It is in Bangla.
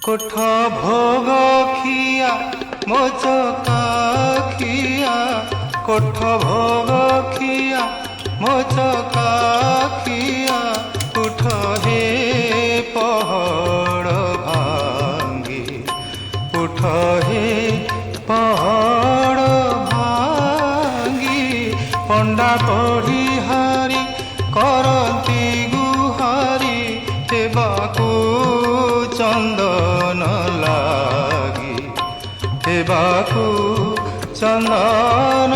কোঠ ভোগ খিয়া মোচকা খিয়া, কোঠ ভোগ খিয়া মোচকা খিয়া, উঠ হে পহড় ভাঙ্গি, উঠ হে পহড় ভাঙ্গি। পଣ୍ଡା ପଢ଼ି ହାରି କରନ୍ତି ଗୁହାରି, ହେବାକୁ ଚନ୍ଦନ ଲାଗି, ହେବାକୁ ଚନ୍ଦନ